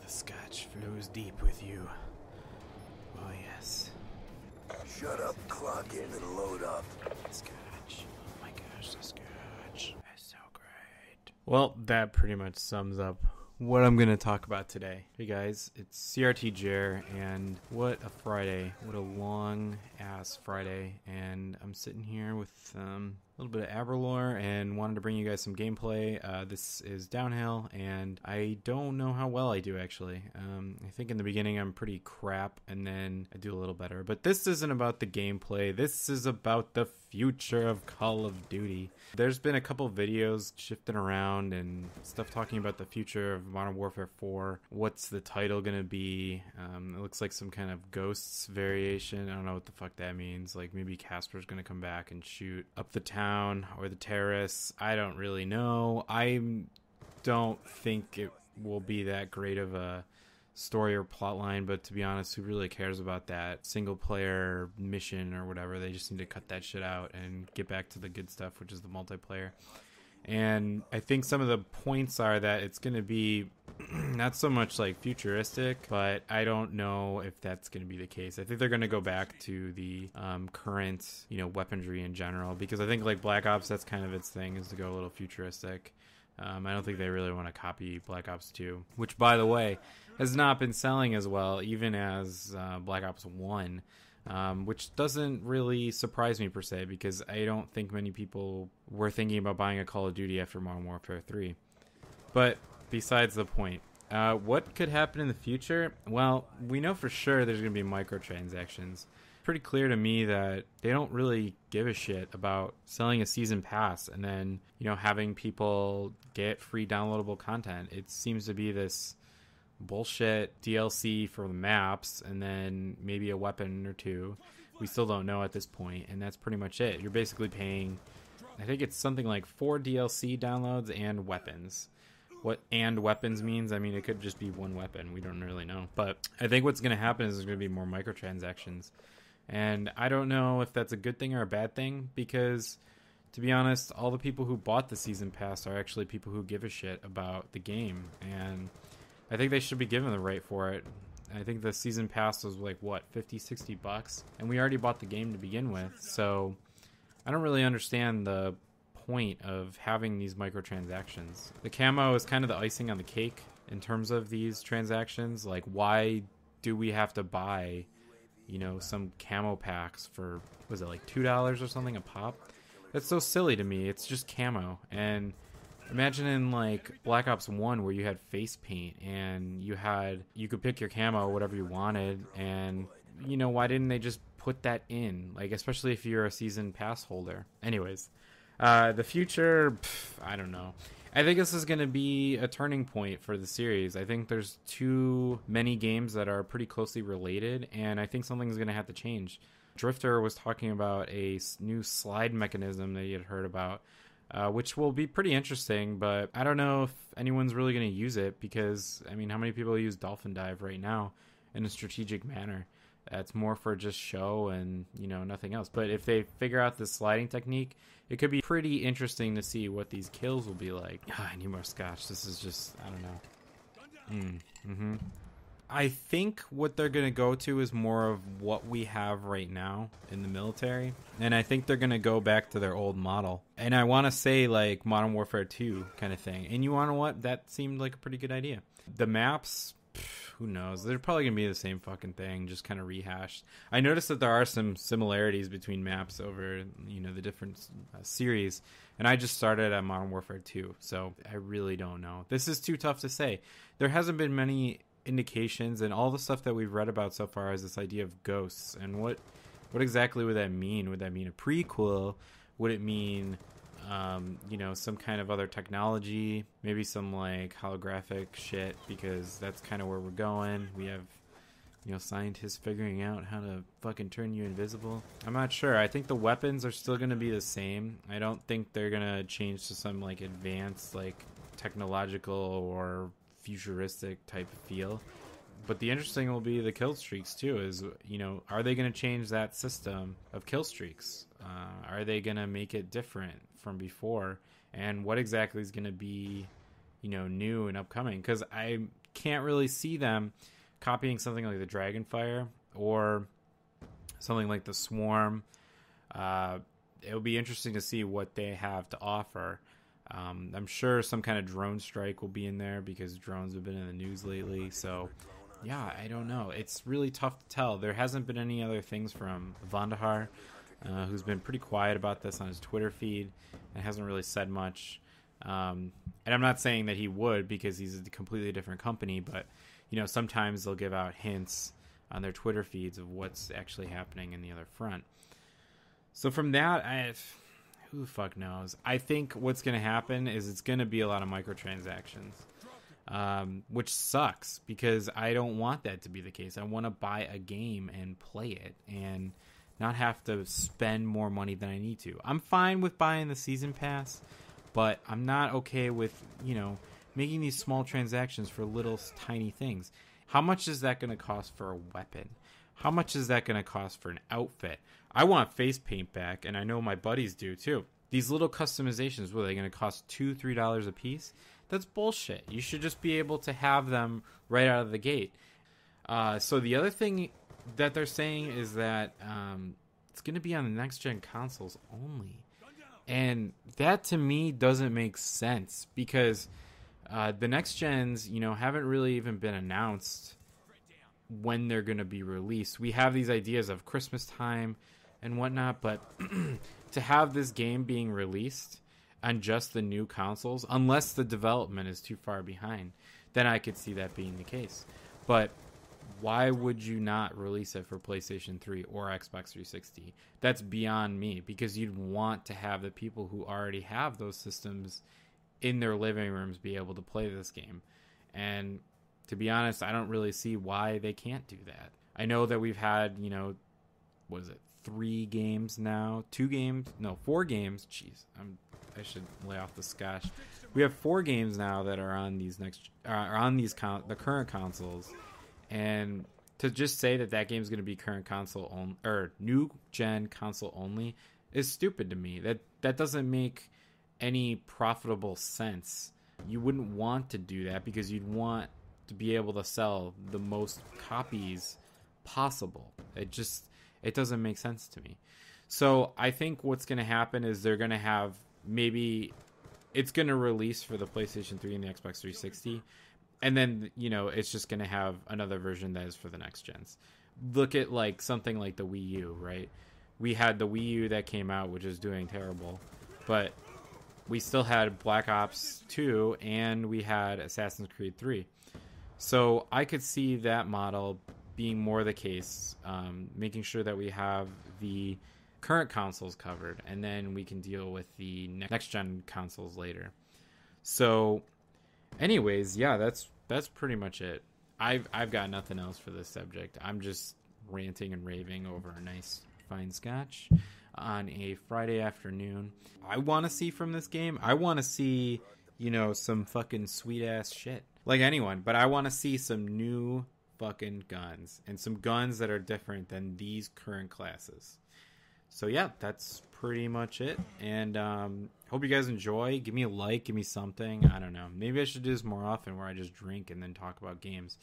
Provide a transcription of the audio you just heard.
The scotch flows deep with you. Oh, yes. Shut up, clock in, and load up. Scotch. Oh my gosh, the scotch. That's so great. Well, that pretty much sums up what I'm going to talk about today. Hey guys, it's crtjer, and what a Friday. What a long-ass Friday. And I'm sitting here with a little bit of Aberlore and wanted to bring you guys some gameplay. This is Downhill, and I don't know how well I do, actually. I think in the beginning I'm pretty crap, and then I do a little better. But this isn't about the gameplay. This is about the future of Call of Duty. There's been a couple videos shifting around and stuff talking about the future of Modern Warfare 4. What's the title gonna be? It looks like some kind of Ghosts variation. I don't know what the fuck that means. Like maybe Casper's gonna come back and shoot up the town or the terrorists. I don't really know. I don't think it will be that great of a story or plot line, but to be honest, who really cares about that single player mission or whatever? They just need to cut that shit out and get back to the good stuff, which is the multiplayer. And I think some of the points are that it's going to be not so much like futuristic, but I don't know if that's going to be the case. I think they're going to go back to the current, weaponry in general, because I think like Black Ops, that's kind of its thing, is to go a little futuristic. I don't think they really want to copy Black Ops 2, which, by the way, has not been selling as well, even as Black Ops 1, which doesn't really surprise me per se, because I don't think many people were thinking about buying a Call of Duty after Modern Warfare 3. But besides the point, what could happen in the future? Well, we know for sure there's going to be microtransactions. Pretty clear to me that they don't really give a shit about selling a season pass and then, having people get free downloadable content. It seems to be this bullshit DLC for the maps and then maybe a weapon or two. We still don't know at this point, and that's pretty much it. You're basically paying, I think it's something like 4 DLC downloads and weapons. What and weapons means, I mean, it could just be one weapon. We don't really know. But I think what's going to happen is there's going to be more microtransactions. And I don't know if that's a good thing or a bad thing, because, to be honest, all the people who bought the season pass are actually people who give a shit about the game. And I think they should be given the right for it. I think the season pass was like, what, 50, 60 bucks? And we already bought the game to begin with. So I don't really understand the point of having these microtransactions. The camo is kind of the icing on the cake in terms of these transactions. Like, why do we have to buy some camo packs for, was it like $2 or something a pop? That's so silly to me. It's just camo. And imagine in like Black Ops 1 where you had face paint and you could pick your camo whatever you wanted, and why didn't they just put that in? Like, especially if you're a season pass holder. Anyways, the future, I don't know. I think this is going to be a turning point for the series. I think there's too many games that are pretty closely related, and I think something's going to have to change. Drifter was talking about a new slide mechanism that he had heard about, which will be pretty interesting, but I don't know if anyone's really going to use it, because, I mean, how many people use Dolphin Dive right now in a strategic manner? That's more for just show and, nothing else. But if they figure out this sliding technique, it could be pretty interesting to see what these kills will be like. I need more scotch. This is just, I don't know. I think what they're going to go to is more of what we have right now in the military. And I think they're going to go back to their old model. And I want to say like Modern Warfare 2 kind of thing. And you want to know what? That seemed like a pretty good idea. The maps, who knows? They're probably going to be the same fucking thing, just kind of rehashed. I noticed that there are some similarities between maps over, the different series. And I just started at Modern Warfare 2, so I really don't know. This is too tough to say. There hasn't been many indications, and all the stuff that we've read about so far is this idea of ghosts. And what exactly would that mean? Would that mean a prequel? Would it mean some kind of other technology, maybe some like holographic shit, because that's kind of where we're going. We have, scientists figuring out how to fucking turn you invisible. I'm not sure. I think the weapons are still going to be the same. I don't think they're going to change to some like advanced, like technological or futuristic type of feel. But the interesting will be the kill streaks too. Is, are they going to change that system of kill streaks? Are they going to make it different from before? And what exactly is going to be, new and upcoming? Because can't really see them copying something like the Dragonfire or something like the Swarm. It'll be interesting to see what they have to offer. I'm sure some kind of drone strike will be in there because drones have been in the news lately. So, yeah, I don't know. It's really tough to tell. There hasn't been any other things from Vandahar, who's been pretty quiet about this on his Twitter feed and hasn't really said much. And I'm not saying that he would because he's a completely different company, but sometimes they'll give out hints on their Twitter feeds of what's actually happening in the other front. So from that, who the fuck knows? I think what's going to happen is it's going to be a lot of microtransactions, which sucks because I don't want that to be the case. I want to buy a game and play it and not have to spend more money than I need to. I'm fine with buying the season pass, but I'm not okay with, making these small transactions for little tiny things. How much is that going to cost for a weapon? How much is that going to cost for an outfit? I want face paint back, and I know my buddies do too. These little customizations, what are they going to cost $2-3 a piece? That's bullshit. You should just be able to have them right out of the gate. So the other thing that they're saying is that it's going to be on the next-gen consoles only. And that, to me, doesn't make sense because the next gens, haven't really even been announced when they're going to be released. We have these ideas of Christmas time and whatnot, but to have this game being released on just the new consoles, unless the development is too far behind, then I could see that being the case. But why would you not release it for PlayStation 3 or Xbox 360? That's beyond me, because you'd want to have the people who already have those systems in their living rooms be able to play this game. And to be honest, I don't really see why they can't do that. I know that we've had, 3 games now? 4 games. Jeez, I should lay off the scotch. We have 4 games now that are on these the current consoles, and to just say that game's going to be current console or new gen console only is stupid to me. That doesn't make any profitable sense. You wouldn't want to do that because you'd want to be able to sell the most copies possible. It doesn't make sense to me. So I think what's going to happen is they're going to have it's going to release for the PlayStation 3 and the Xbox 360, and then it's just going to have another version that is for the next gens. Look at something like the Wii U, right? We had the Wii U that came out, which is doing terrible, but we still had Black Ops 2 and we had Assassin's Creed 3. So I could see that model being more the case, making sure that we have the current consoles covered, and then we can deal with the next gen consoles later. So anyways, yeah, that's pretty much it. I've got nothing else for this subject. I'm just ranting and raving over a nice fine scotch on a Friday afternoon. I want to see from this game, I want to see, some fucking sweet ass shit. Like anyone, but I want to see some new fucking guns and some guns that are different than these current classes. So yeah, that's pretty much it. And hope you guys enjoy. Give me a like, give me something. I don't know. Maybe I should do this more often where I just drink and then talk about games.